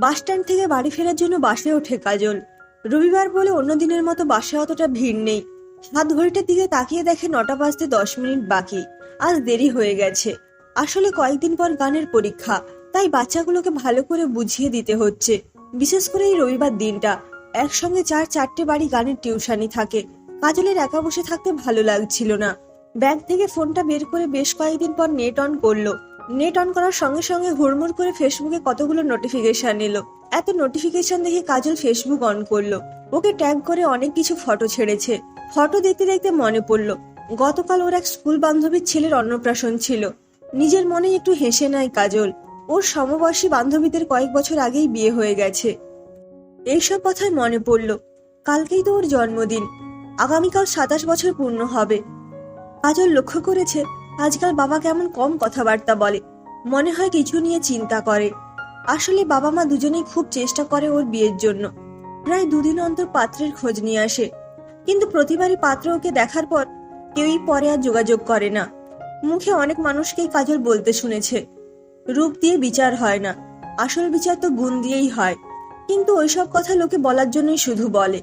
Bus stand থেকে বাড়ি ফেরার জন্য বাসে ওঠে কাজল। রবিবার বলে অন্য দিনের মতো বাসে অতটা ভিড় নেই। হাত ঘড়িটার দিকে তাকিয়ে দেখে 9টা বাজতে 10 মিনিট বাকি। আজ দেরি হয়ে গেছে। আসলে কয়েকদিন পর গানের পরীক্ষা, তাই বাচ্চাগুলোকে ভালো করে বুঝিয়ে দিতে হচ্ছে। বিশেষ করে এই রবিবার দিনটা একসঙ্গে 4-4টে বাড়ি গানের টিউশনি থাকে। কাজলের একা বসে থাকতে ভালো লাগছিল না। ব্যাগ থেকে ফোনটা বের করে বেশ কয়েকদিন পর নেট অন করলো। নেট অন করার সঙ্গে সঙ্গে হুড়মুড় করে ফেসবুকে কতগুলো নোটিফিকেশন এলো। এত নোটিফিকেশন দেখে কাজল ফেসবুক অন করলো। ওকে ট্যাগ করে অনেক কিছু ফটো ছেড়েছে। ফটো দেখতে দেখতে মনে পড়লো গতকাল ওর এক স্কুল বান্ধবীর ছেলের অন্নপ্রাশন ছিল। নিজের মনে একটু হেসে নেয় কাজল। ওর সমবয়সী বান্ধবীদের কয়েক বছর আগেই বিয়ে হয়ে গেছে। এইসব কথায় মনে পড়লো কালকেই তো ওর জন্মদিন। আগামীকাল 27 বছর পূর্ণ হবে। কাজল লক্ষ্য করেছে আজকাল বাবা কেমন কম কথাবার্তা বলে। মনে হয় কিছু নিয়ে চিন্তা করে। আসলে বাবা মা দুজনেই খুব চেষ্টা করে ওর বিয়ের জন্য। প্রায় 2 দিন অন্তর পাত্রের খোঁজ নিয়ে আসে, কিন্তু প্রতিবারই পাত্র ওকে দেখার পর কেউই পরে আর যোগাযোগ করে না। মুখে অনেক মানুষকেই কাজল বলতে শুনেছে রূপ দিয়ে বিচার হয় না, আসল বিচার তো গুণ দিয়েই হয়। কিন্তু ওইসব কথা লোকে বলার জন্যই শুধু বলে।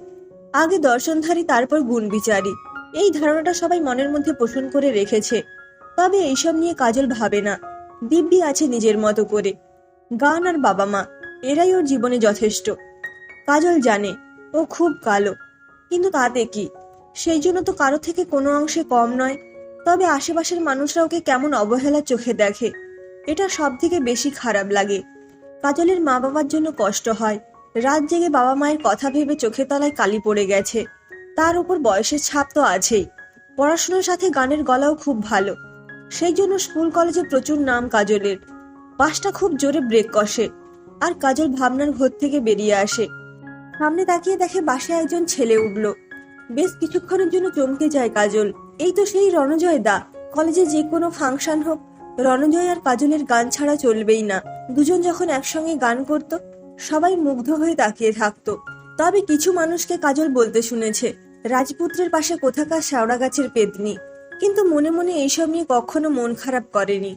আগে দর্শনধারী তারপর গুণ বিচারী, এই ধারণাটা সবাই মনের মধ্যে পোষণ করে রেখেছে। তবে এইসব নিয়ে কাজল ভাবে না। দিব্যি আছে নিজের মতো করে। গান আর বাবা মা এরাই ওর জীবনে যথেষ্ট। কাজল জানে ও খুব কালো, কিন্তু তাতে কি, সেই জন্য তো কারো থেকে কোনো অংশে কম নয়। তবে আশেপাশের মানুষরা ওকে কেমন অবহেলার চোখে দেখে, এটা সব থেকে বেশি খারাপ লাগে। কাজলের মা বাবার জন্য কষ্ট হয়। রাত জেগে বাবা মায়ের কথা ভেবে চোখের তলায় কালি পড়ে গেছে। তার উপর বয়সের ছাপ তো আছেই। পড়াশোনার সাথে গানের গলাও খুব ভালো। সেই জন্য স্কুল কলেজে প্রচুর নাম কাজলের। বাসটা খুব জোরে ব্রেক কষে, আর কাজল ভাবনার ঘর থেকে বেরিয়ে আসে। সামনে তাকিয়ে দেখে বাসে একজন ছেলে উঠল। বেশ কিছুক্ষণের জন্য চমকে যায় কাজল। এই তো সেই রণজয় দা। কলেজে যে কোনো ফাংশন হোক, রণজয় আর কাজলের গান ছাড়া চলবেই না। দুজন যখন একসঙ্গে গান করত, সবাই মুগ্ধ হয়ে তাকিয়ে থাকতো। তবে কিছু মানুষকে কাজল বলতে শুনেছে রাজপুত্রের পাশে কোথাকার শেওড়া গাছের পেতনি। কিন্তু মনে মনে এইসব নিয়ে কখনো মন খারাপ করেনি।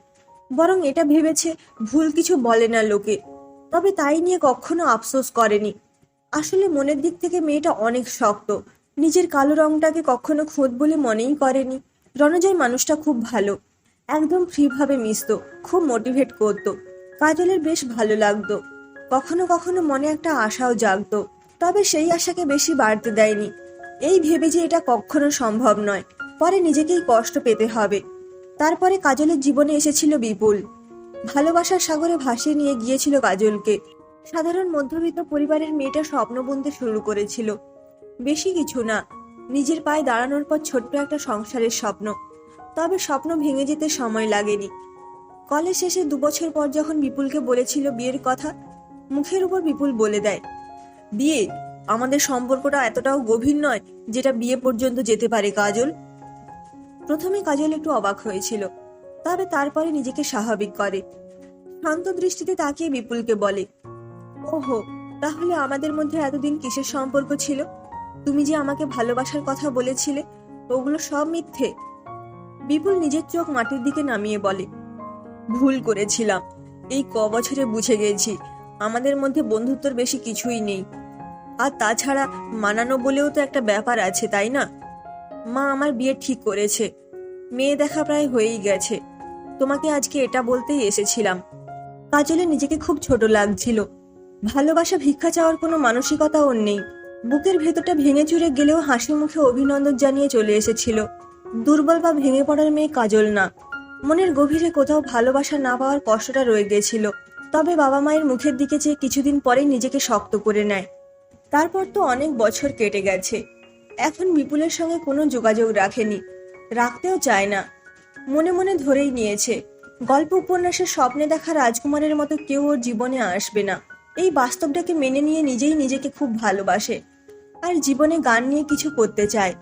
বরং এটা ভেবেছে ভুল কিছু বলে না লোকে, তবে তাই নিয়ে কখনো আফসোস করেনি। আসলে মনের দিক থেকে মেয়েটা অনেক শক্ত। নিজের কালো রংটাকে কখনো খোদ বলে মনেই করেনি। রণজয় মানুষটা খুব ভালো, একদম ফ্রি ভাবে মিশতো, খুব মোটিভেট করতো। কাজলের বেশ ভালো লাগতো। কখনো কখনো মনে একটা আশাও জাগতো, তবে সেই আশাকে বেশি বাড়তে দেয়নি। এই ভেবে যে এটা কখনো সম্ভব নয়, পরে নিজেকেই কষ্ট পেতে হবে। তারপরে কাজলের জীবনে এসেছিল বিপুল। ভালোবাসার সাগরে ভাসিয়ে নিয়ে গিয়েছিল কাজলকে। সাধারণ মধ্যবিত্ত পরিবারের মেয়েটা স্বপ্ন বুনতে শুরু করেছিল। বেশি কিছু না, নিজের পায়ে দাঁড়ানোর পর ছোট্ট একটা সংসারের স্বপ্ন। তবে স্বপ্ন ভেঙে যেতে সময় লাগেনি। কলেজ শেষে 2 বছর পর যখন বিপুলকে বলেছিল বিয়ের কথা, মুখের উপর বিপুল বলে দেয়, বিয়ে? আমাদের সম্পর্কটা এতটাও গভীর নয় যেটা বিয়ে পর্যন্ত যেতে পারে কাজল। প্রথমে কাজল একটু অবাক হয়েছিল, তবে তারপরে নিজেকে স্বাভাবিক করে। শান্ত দৃষ্টিতে তাকিয়ে বিপুলকে বলে, ওহো, তাহলে আমাদের মধ্যে এতদিন কিসের সম্পর্ক ছিল? তুমি যে আমাকে ভালোবাসার কথা বলেছিলে, ওগুলো সব মিথ্যে? বিপুল নিজের চোখ মাটির দিকে নামিয়ে বলে, ভুল করেছিলাম। এই বছরে বুঝে গেছি আমাদের মধ্যে বন্ধুত্বর বেশি কিছুই নেই। আর তাছাড়া মানানো বলেও তো একটা ব্যাপার আছে, তাই না? মা আমার বিয়ে ঠিক করেছে, মেয়ে দেখা প্রায় হয়েই গেছে। তোমাকে আজকে এটা বলতেই এসেছিলাম। কাজলের নিজেকে খুব ছোট লাগছিল। ভালোবাসা ভিক্ষা চাওয়ার কোনো মানসিকতা ওর নেই। বুকের ভেতরটা ভেঙে চুরে গেলেও হাসি মুখে অভিনন্দন জানিয়ে চলে এসেছিল। দুর্বল বা ভেঙে পড়ার মেয়ে কাজল না। মনের গভীরে কোথাও ভালোবাসা না পাওয়ার কষ্টটা রয়ে গেছিল। তবে বাবা মায়ের মুখের দিকে চেয়ে কিছুদিন পরেই নিজেকে শক্ত করে নেয়। তারপর তো অনেক বছর কেটে গেছে। এখন বিপুলের সঙ্গে কোনো যোগাযোগ রাখেনি, রাখতেও চায় না। মনে মনে ধরেই নিয়েছে গল্প উপন্যাসের স্বপ্নে দেখা রাজকুমারের মতো কেউ ওর জীবনে আসবে না। এই বাস্তবটাকে মেনে নিয়ে নিজেই নিজেকে খুব ভালোবাসে, আর জীবনে গান নিয়ে কিছু করতে চায়।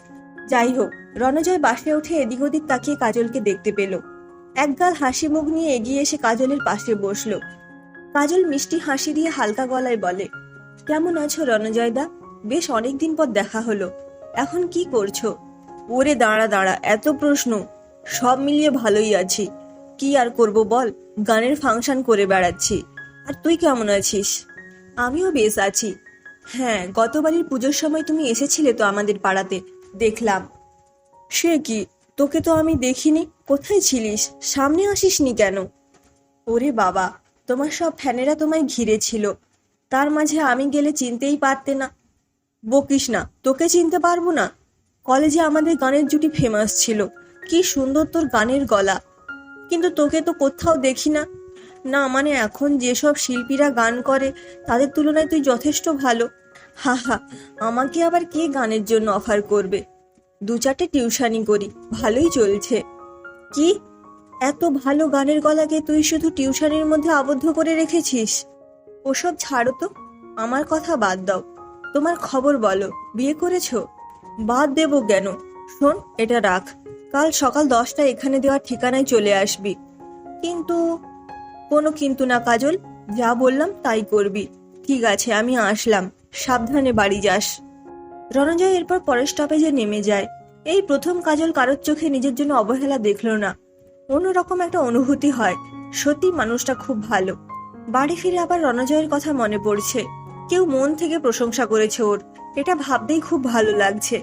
যাই হোক, রণজয় বাসে উঠে এদিক ওদিক তাকিয়ে কাজলকে দেখতে পেল। একগাল হাসি মুখ নিয়ে এগিয়ে এসে কাজলের পাশে বসলো। কাজল মিষ্টি হাসি দিয়ে হালকা গলায় বলে, কেমন আছো রণজয় দা? বেশ অনেকদিন পর দেখা হলো। এখন কি করছো? ওরে দাঁড়া দাঁড়া, এত প্রশ্ন? সব মিলিয়ে ভালোই আছি। কি আর করব বল, গানের ফাংশন করে বেড়াচ্ছি। আর তুই কেমন আছিস? আমিও বেশ আছি। হ্যাঁ, গতবারের পুজোর সময় তুমি এসেছিলে তো আমাদের পাড়াতে, দেখলাম। সে কি, তোকে তো আমি দেখিনি, কোথায় ছিলিস? সামনে আসিসনি কেন? ওরে বাবা, তোমার সব ফ্যানেরা তোমায় ঘিরে ছিল, তার মাঝে আমি গেলে চিনতেই পারতে না। বকিস না, তোকে চিনতে পারবো না? কলেজে আমাদের গানের জুটি ফেমাস ছিল, কি সুন্দর তোর গানের গলা, কিন্তু তোকে তো কোথাও দেখি না। না মানে এখন যেসব শিল্পীরা গান করে তাদের তুলনায় তুই যথেষ্ট ভালো। হা হা, আমাকে আবার কে গানের জন্য অফার করবে? 2-4টে টিউশনি করি, ভালোই চলছে। কি, এত ভালো গানের গলাকে তুই শুধু টিউশনের মধ্যে আবদ্ধ করে রেখেছিস? ওসব ছাড়ো তো, আমার কথা বাদ দাও। তোমার খবর বলো, বিয়ে করেছো? বাদ দেবো কেন? শোন, এটা রাখ, কাল সকাল 10টায় এখানে দেওয়ার ঠিকানায় চলে আসবি। কিন্তু? কোনো কিন্তু না কাজল, যা বললাম তাই করবি। ঠিক আছে, আমি আসলাম, সাবধানে বাড়ি যাস। রণজয় এরপর পরের স্টপেজে নেমে যায়। এই প্রথম কাজল কারোর চোখে নিজের জন্য অবহেলা দেখল না। অন্যরকম একটা অনুভূতি হয়, সত্যি মানুষটা খুব ভালো। বাড়ি ফিরে আবার রণজয়ের কথা মনে পড়ছে। কেউ মন থেকে প্রশংসা করেছে ওর, এটা ভাবতেই খুব ভালো লাগছে।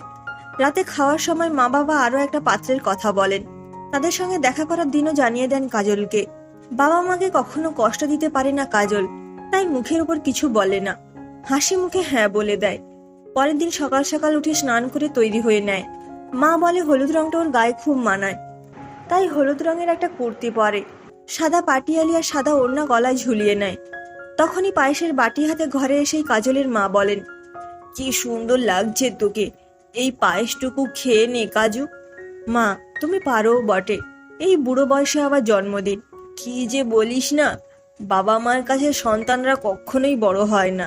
রাতে খাওয়ার সময় মা বাবা আরো একটা পাত্রের কথা বলেন। তাদের সঙ্গে দেখা করার দিনও জানিয়ে দেন কাজলকে। বাবা মাকে কখনো কষ্ট দিতে পারে না কাজল, তাই মুখের উপর কিছু বলে না, হাসি মুখে হ্যাঁ বলে দেয়। পরের দিন সকাল সকাল উঠে স্নান করে তৈরি হয়ে নেয়। মা বলে হলুদ রংটা ওর গায়ে খুব মানায়, তাই হলুদ রঙের একটা কুর্তি পরে, সাদা পাটিয়ালি আর সাদা ওড়না গলায় ঝুলিয়ে নেয়। তখনই পায়েসের বাটি হাতে ঘরে এসেই কাজলের মা বলেন, কি সুন্দর লাগছে তোকে, এই পায়েসটুকু খেয়ে নে কাজু। মা, তুমি পারো বটে, এই বুড়ো বয়সে আবার জন্মদিন, কি যে বলিস না, বাবা মার কাছে সন্তানরা কখনোই বড় হয় না।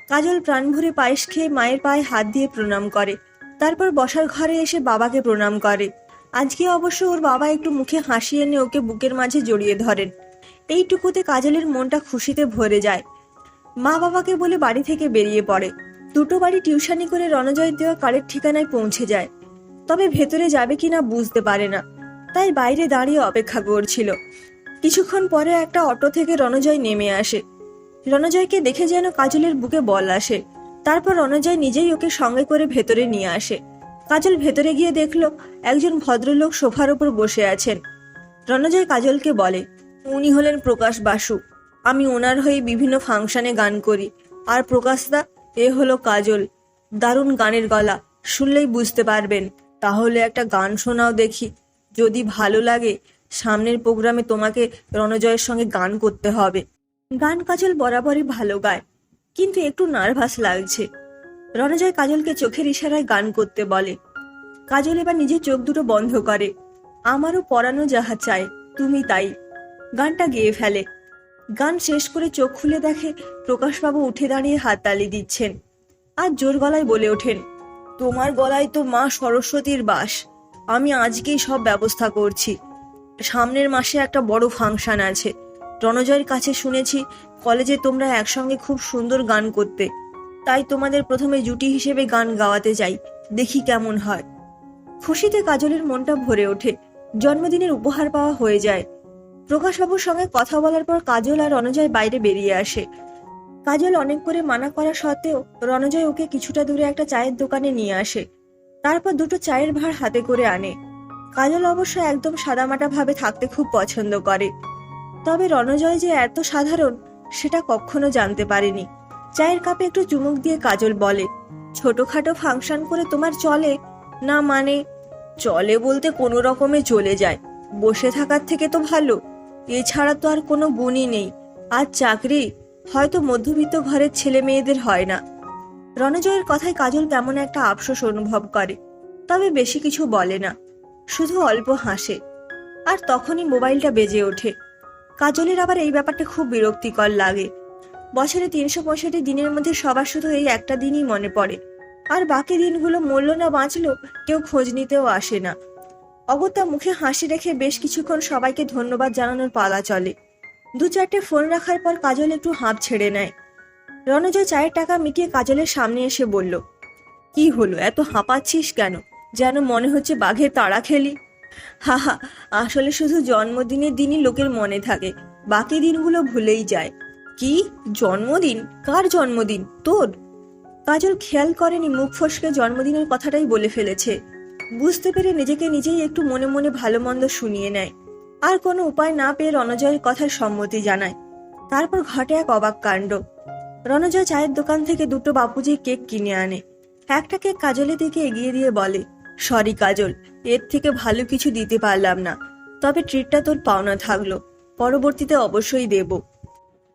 কাজল প্রাণ ভরে পায়েস খেয়ে মায়ের পায়ে হাত দিয়ে প্রণাম করে, তারপর বসার ঘরে এসে বাবাকে প্রণাম করে। আজকে অবশ্য ওর বাবা একটু মুখে হাসি এনে ওকে বুকের মাঝে জড়িয়ে ধরেন। এইটুকুতে কাজলের মনটা খুশিতে ভরে যায়। মা বাবাকে বলে বাড়ি থেকে বেরিয়ে পড়ে। দুটো বাড়ি টিউশনি করে রণজয় দেওয়া কারের ঠিকানায় পৌঁছে যায়, তবে ভেতরে যাবে কিনা বুঝতে পারে না, তাই বাইরে দাঁড়িয়ে অপেক্ষা করছিল। কিছুক্ষণ পরে একটা অটো থেকে রণজয় নেমে আসে। রণজয়কে দেখে যেন কাজলের বুকে বল আসে। তারপর রণজয় নিজেই ওকে সঙ্গে করে ভেতরে নিয়ে আসে। কাজল ভেতরে গিয়ে দেখলো একজন ভদ্রলোক সোফার উপর বসে আছেন। রণজয় কাজলকে বলে, উনি হলেন প্রকাশ বাসু, আমি ওনার হয়ে বিভিন্ন ফাংশনে গান করি। আর প্রকাশদা, এ হলো কাজল, দারুণ গানের গলা, শুনলেই বুঝতে পারবেন। তাহলে একটা গান শোনাও দেখি, যদি ভালো লাগে সামনের প্রোগ্রামে তোমাকে রণজয়ের সঙ্গে গান করতে হবে। গান কাজল বরাবরই ভালো গায়, কিন্তু একটু নার্ভাস লাগছে। রণজয় কাজলকে চোখের ইশারায় গান করতে বলে। কাজল এবার নিজের চোখ দুটো বন্ধ করে। আমারও পরানো যাহা চায় তুমি তাই গানটা গেয়ে ফেলে। গান শেষ করে চোখ খুলে দেখে প্রকাশবাবু উঠে দাঁড়িয়ে হাততালি দিচ্ছেন আর জোর গলায় বলে ওঠেন, তোমার গলায় তো মা সরস্বতীর বাস, আমি আজকেই সব ব্যবস্থা করছি। সামনের মাসে একটা বড় ফাংশন আছে। রণজয়ের কাছে শুনেছি কলেজে তোমরা একসঙ্গে খুব সুন্দর গান করতে, তাই তোমাদের প্রথমে জুটি হিসেবে গান গাওয়াতে চাই, দেখি কেমন হয়। খুশিতে কাজলের মনটা ভরে ওঠে, জন্মদিনের উপহার পাওয়া হয়ে যায়। প্রকাশবাবুর সঙ্গে কথা বলার পর কাজল আর রণজয় বাইরে বেরিয়ে আসে। কাজল অনেক করে মানা করা সত্ত্বেও রণজয় ওকে কিছুটা দূরে একটা চায়ের দোকানে নিয়ে আসে, তারপর দুটো চায়ের ভাঁড় হাতে করে আনে। কাজল অবশ্য একদম সাদামাটা ভাবে থাকতে খুব পছন্দ করে, তবে রণজয় যে এত সাধারণ সেটা কখনো জানতে পারেনি। চায়ের কাপে একটু চুমুক দিয়ে কাজল বলে, ছোটখাটো ফাংশন করে তোমার চলে না? মানে চলে বলতে কোনো রকমে চলে যায়, বসে থাকার থেকে তো ভালো, এছাড়া তো আর কোনো গুণই নেই। আর চাকরি হয়তো মধ্যবিত্ত ঘরের ছেলে মেয়েদের হয় না। রণজয়ের কথায় কাজল কেমন একটা আফসোস অনুভব করে, তবে বেশি কিছু বলে না, শুধু অল্প হাসে। আর তখনই মোবাইলটা বেজে ওঠে। কাজলের আবার এই ব্যাপারটা খুব বিরক্তিকর লাগে। বছরে 365 দিনের মধ্যে সবার শুধু এই একটা দিনই মনে পড়ে, আর বাকি দিনগুলো মরল না বাঁচলো কেউ খোঁজ নিতেও আসে না। অগত্যা মুখে হাসি রেখে বেশ কিছুক্ষণ সবাইকে ধন্যবাদ জানানোর পালা চলে। 2-4টে ফোন রাখার পর কাজল একটু হাঁপ ছেড়ে নেয়। রণজয় চায়ের টাকা মিটিয়ে কাজলের সামনে এসে বলল, কি হলো, এত হাঁপাচ্ছিস কেন? যেন মনে হচ্ছে বাঘের তাড়া খেলি। হা হা, আসলে শুধু জন্মদিনের দিনই লোকের মনে থাকে, বাকি দিনগুলো ভুলেই যায়। কি জন্মদিন? কার জন্মদিন? তোর? কাজল খেয়াল করেনি মুখ ফসকে জন্মদিনের কথাটাই বলে ফেলেছে। বুঝতে পেরে নিজেকে নিজেই একটু মনে মনে ভালো মন্দ শুনিয়ে নেয়। আর কোনো উপায় না পেয়ে রণজয়ের কথার সম্মতি জানায়। তারপর ঘটে এক অবাক কাণ্ড। রণজয় চায়ের দোকান থেকে দুটো বাপুজি কেক কিনে আনে। একটা কেক কাজলের দিকে এগিয়ে দিয়ে বলে, সরি কাজল, এর থেকে ভালো কিছু দিতে পারলাম না, তবে ট্রিটটা তোর পাওনা থাকলো, পরবর্তীতে অবশ্যই দেব।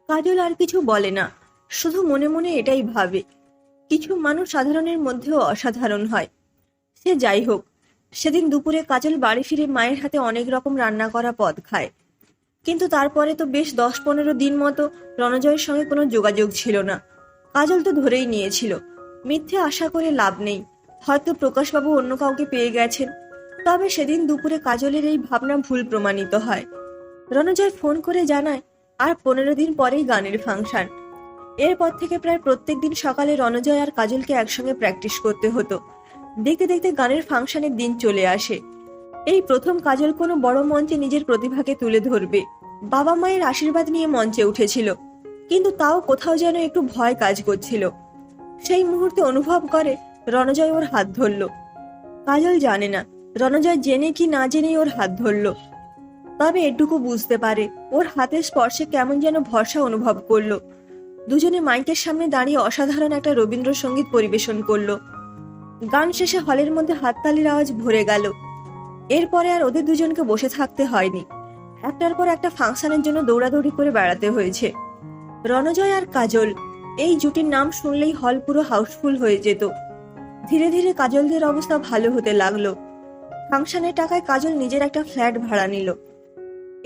কাজল আর কিছু বলে না, শুধু মনে মনে এটাই ভাবে, কিছু মানুষ সাধারণের মধ্যেও অসাধারণ হয়। সে যাই হোক, সেদিন দুপুরে কাজল বাড়ি ফিরে মায়ের হাতে অনেক রকম রান্না করা পদ খায়। কিন্তু তারপরে তো বেশ 10-15 দিন মতো রণজয়ের সঙ্গে কোনো যোগাযোগ ছিল না। কাজল তো ধরেই নিয়েছিল মিথ্যে আশা করে লাভ নেই, হয়তো প্রকাশবাবু অন্য কাউকে পেয়ে গেছেন। তবে সেদিন দুপুরে কাজলের এই ভাবনা ভুল প্রমাণিত হয়। রণজয় ফোন করে জানায় আর 15 দিন পরেই গানের ফাংশন। এরপর থেকে প্রায় প্রত্যেক দিন সকালে রণজয় আর কাজলকে একসঙ্গে প্র্যাকটিস করতে হতো। দেখতে দেখতে গানের ফাংশনের দিন চলে আসে। এই প্রথম কাজল কোনো বড় মঞ্চে নিজের প্রতিভাকে তুলে ধরবে। বাবা মায়ের আশীর্বাদ নিয়ে মঞ্চে উঠেছিল, কিন্তু তাও কোথাও যেন একটু ভয় কাজ করছিল। সেই মুহূর্তে অনুভব করে রণজয় ওর হাত ধরল। কাজল জানে না রণজয় জেনে কি না জেনেই ওর হাত ধরল, তবে এটুকু বুঝতে পারে ওর হাতের স্পর্শে কেমন যেন ভরসা অনুভব করলো। দুজনে মাইকের সামনে দাঁড়িয়ে অসাধারণ একটা রবীন্দ্রসঙ্গীত পরিবেশন করলো। গান শেষে হলের মধ্যে হাততালির আওয়াজ ভরে গেল। এরপরে আর ওদের দুজনকে বসে থাকতে হয়নি, একটার পর একটা ফাংশনের জন্য দৌড়াদৌড়ি করে বেড়াতে হয়েছে। রণজয় আর কাজল, এই জুটির নাম শুনলেই হল পুরো হাউসফুল হয়ে যেত। ধীরে ধীরে কাজলদের অবস্থা ভালো হতে লাগলো। ফাংশনের টাকায় কাজল নিজের একটা ফ্ল্যাট ভাড়া নিল।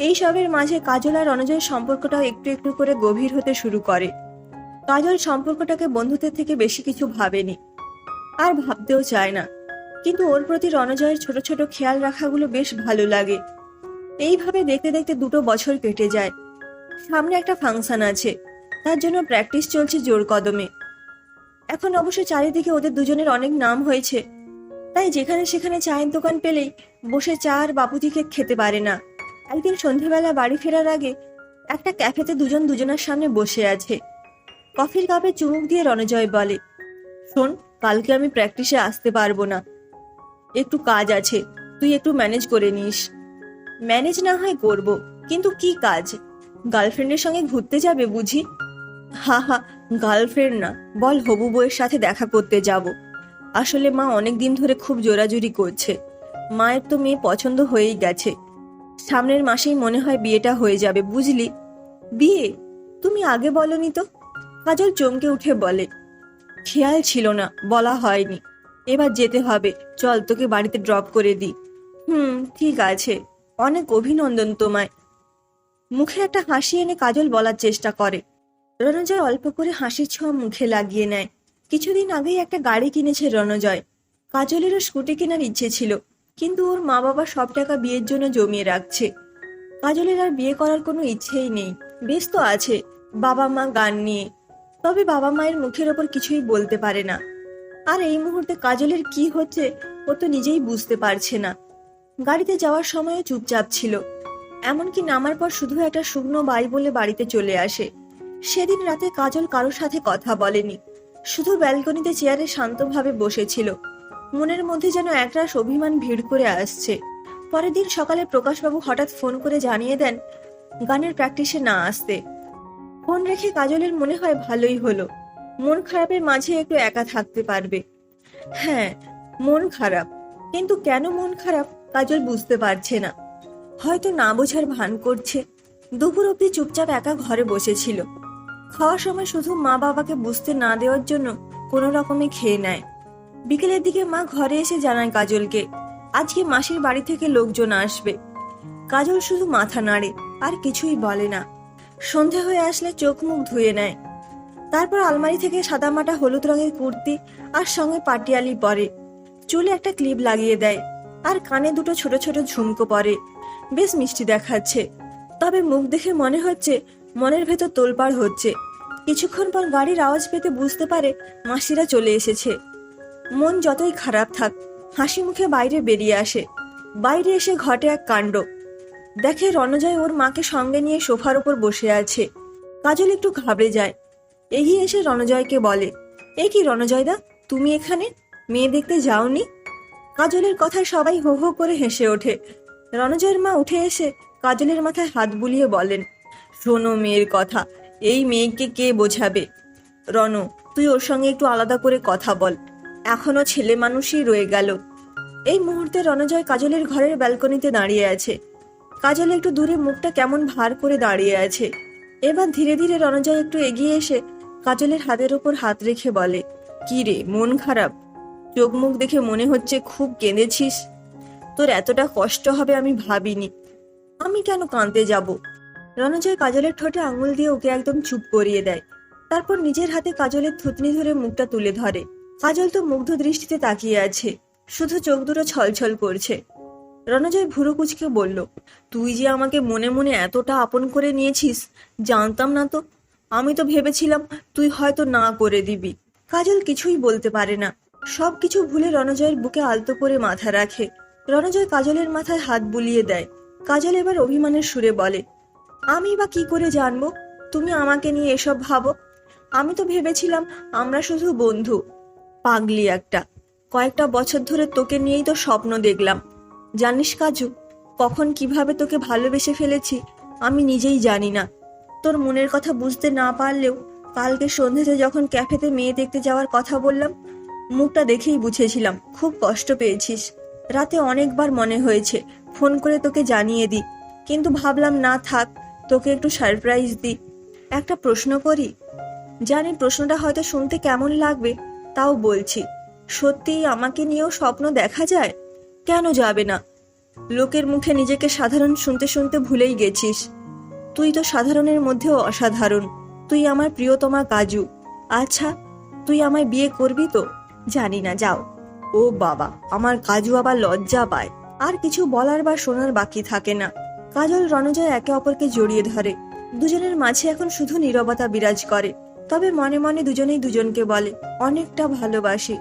এই সবের মাঝে কাজল আর রণজয়ের সম্পর্কটাও একটু একটু করে গভীর হতে শুরু করে। কাজল সম্পর্কটাকে বন্ধুত্বের থেকে বেশি কিছু ভাবেনি, আর ভাবতেও চায় না, কিন্তু ওর প্রতি রণজয়ের ছোট ছোট খেয়াল রাখাগুলো বেশ ভালো লাগে। এইভাবে দেখতে দেখতে 2 বছর কেটে যায়। সামনে একটা ফাংশন আছে, তার জন্য প্র্যাকটিস চলছে জোর কদমে। এখন অবশ্য চারিদিকে ওদের দুজনের অনেক নাম হয়েছে, তাই যেখানে সেখানে চায়ের দোকান পেলেই বসে চা আর বাপুজি কেক খেতে পারে না। একদিন সন্ধ্যেবেলা বাড়ি ফেরার আগে একটা ক্যাফেতে দুজন দুজনের সামনে বসে আছে। কফির কাপে চুমুক দিয়ে রণজয় বলে, শোন, কালকে আমি প্র্যাকটিসে আসতে পারবো না, একটু কাজ আছে, তুই একটু ম্যানেজ করে নিস। ম্যানেজ না হয় করব, কিন্তু কি কাজ? গার্লফ্রেন্ডের সঙ্গে ঘুরতে যাবে বুঝি? হা হা, গার্লফ্রেন্ড না, বল হবু বউয়ের সাথে দেখা করতে যাব। আসলে মা অনেক দিন ধরে খুব জোরাজুরি করছে। মায়ের তো মেয়ে পছন্দ হয়েই গেছে, সামনের মাসেই মনে হয় বিয়েটা হয়ে যাবে, বুঝলি? বিয়ে? তুমি আগে বলনি তো। কাজল চমকে উঠে বলে, খেয়াল ছিল না, বলা হয়নি। এবার যেতে হবে, চল তোকে বাড়িতে ড্রপ করে দিই। ঠিক আছে, অনেক অভিনন্দন তোমায়। মুখে একটা হাসি এনে কাজল বলার চেষ্টা করে। রণজয় অল্প করে হাসির ছোঁয়া মুখে লাগিয়ে নেয়। কিছুদিন আগেই একটা গাড়ি কিনেছে রণজয়। কাজলেরও স্কুটি কেনার ইচ্ছে ছিল, কিন্তু ওর মা বাবা সব টাকা বিয়ের জন্য জমিয়ে রাখছে। কাজলের আর বিয়ে করার কোনো ইচ্ছেই নেই, ব্যস্ত আছে বাবা মা গান নিয়ে। তবে বাবা মায়ের মুখের ওপর কিছুই বলতে পারে না। আর এই মুহূর্তে কাজলের কি হচ্ছে ও তো নিজেই বুঝতে পারছে না। গাড়িতে যাওয়ার সময়ও চুপচাপ ছিল, এমনকি নামার পর শুধু একটা শুকনো বাই বলে বাড়িতে চলে আসে। সেদিন রাতে কাজল কারোর সাথে কথা বলেনি, শুধু ব্যালকনিতে চেয়ারে শান্তভাবে বসেছিল। মনের মধ্যে যেন একরাশ অভিমান ভিড় করে আসছে। পরের দিন সকালে প্রকাশবাবু হঠাৎ ফোন করে জানিয়ে দেন গানের প্র্যাকটিসে না আসতে। ফোন রেখে কাজলের মনে হয় ভালোই হলো, মন খারাপের মাঝে একটু একা থাকতে পারবে। হ্যাঁ, মন খারাপ, কিন্তু কেন মন খারাপ কাজল বুঝতে পারছে না। হয়তো না বোঝার ভান করছে। দুপুর অব্দি চুপচাপ একা ঘরে বসেছিল। খাওয়ার সময় শুধু মা বাবাকে বুঝতে না দেওয়ার জন্য কোনো রকমে খেয়ে নেয়। বিকেলের দিকে মা ঘরে এসে জানায় কাজলকে আজকে মাসির বাড়ি থেকে লোকজন আসবে। কাজল শুধু মাথা নাড়ে, আর কিছুই বলে না। সন্ধে হয়ে আসলে চোখ মুখ ধুয়ে নেয়। তারপর আলমারি থেকে সাদামাটা হলুদ রঙের কুর্তি আর সঙ্গে পাটিয়ালি পরে, চুলে একটা ক্লিপ লাগিয়ে দেয়, আর কানে দুটো ছোট ছোট ঝুমকো পরে। বেশ মিষ্টি দেখাচ্ছে, তবে মুখ দেখে মনে হচ্ছে মনের ভেতর তোলপাড় হচ্ছে। কিছুক্ষণ পর গাড়ির আওয়াজ পেতে বুঝতে পারে মাসিরা চলে এসেছে। মন যতই খারাপ থাক, হাসি মুখে বাইরে বেরিয়ে আসে। বাইরে এসে ঘটে এক কাণ্ড। দেখে রণজয় ওর মাকে সঙ্গে নিয়ে সোফার উপর বসে আছে। কাজল একটু ঘাবড়ে যায়। এগিয়ে এসে রণজয়কে বলে, এ কি রণজয়দা, তুমি এখানে? মেয়ে দেখতে যাওনি? কাজলের কথায় সবাই হো হো করে হেসে ওঠে। রণজয়ের মা উঠে এসে কাজলের মাথায় হাত বুলিয়ে বলেন, শোনো মেয়ের কথা, এই মেয়েকে কে বোঝাবে? রণ, তুই ওর সঙ্গে একটু আলাদা করে কথা বল, এখনো ছেলে মানুষই রয়ে গেল। এই মুহূর্তে রণজয় কাজলের ঘরের ব্যালকনিতে দাঁড়িয়ে আছে। কাজল একটু দূরে মুখটা কেমন ভার করে দাঁড়িয়ে আছে। এবার ধীরে ধীরে রণজয় একটু এগিয়ে এসে কাজলের হাতের ওপর হাত রেখে বলে, কি রে, মন খারাপ? চোখ মুখ দেখে মনে হচ্ছে খুব কেঁদেছিস। তোর এতটা কষ্ট হবে আমি ভাবিনি। আমি কেন কাঁদতে যাব? রণজয় কাজলের ঠোঁটে আঙুল দিয়ে ওকে একদম চুপ করিয়ে দেয়। তারপর নিজের হাতে কাজলের থুতনি ধরে মুখটা তুলে ধরে। কাজল তো মুগ্ধ দৃষ্টিতে তাকিয়ে আছে, শুধু চোখ দুটো ছলছল করছে। রণজয় ভুরু কুঁচকে বলল, তুই যে আমাকে মনে মনে এতটা আপন করে নিয়েছিস, জানতাম না তো। আমি তো ভেবেছিলাম তুই হয়তো না করে দিবি। কাজল কিছুই বলতে পারে না, সবকিছু ভুলে রণজয়ের বুকে আলতো করে মাথা রাখে। রণজয় কাজলের মাথায় হাত বুলিয়ে দেয়। কাজল এবার অভিমানের সুরে বলে, আমি বা কি করে জানবো তুমি আমাকে নিয়ে এসব ভাবো? আমি তো ভেবেছিলাম আমরা শুধু বন্ধু। পাগলি একটা, কয়েকটা বছর ধরে তোকে নিয়েই তো স্বপ্ন দেখলাম। জানিস কাজু, কখন কিভাবে তোকে ভালোবেসে ফেলেছি আমি নিজেই জানি না। তোর মনের কথা বুঝতে না পারলেও কালকে সন্ধ্যেতে যখন ক্যাফেতে মেয়ে দেখতে যাওয়ার কথা বললাম, মুখটা দেখেই বুঝেছিলাম খুব কষ্ট পেয়েছিস। রাতে অনেকবার মনে হয়েছে ফোন করে তোকে জানিয়ে দিই, কিন্তু ভাবলাম না থাক, তোকে একটু সারপ্রাইজ দিই। একটা প্রশ্ন করি? জানি প্রশ্নটা হয়তো শুনতে কেমন লাগবে, তাও বলছি, সত্যিই আমাকে নিয়েও স্বপ্ন দেখা যায়? কেন যাবে না? লোকের মুখে নিজেকে সাধারণ শুনতে শুনতে ভুলেই গেছিস। তুই তো সাধারণের মধ্যেও অসাধারণ। তুই আমার প্রিয়তমা কাজু। আচ্ছা, তুই আমায় বিয়ে করবি তো? জানি না, যাও। ও বাবা, আমার কাজু আবার লজ্জা পায়। আর কিছু বলার বা শোনার বাকি থাকে না। কাজল রণজয় একে অপরকে জড়িয়ে ধরে। দুজনের মাঝে এখন শুধু নীরবতা বিরাজ করে, তবে মনে মনে দুজনেই দুজনকে বলে, অনেকটা ভালোবাসি।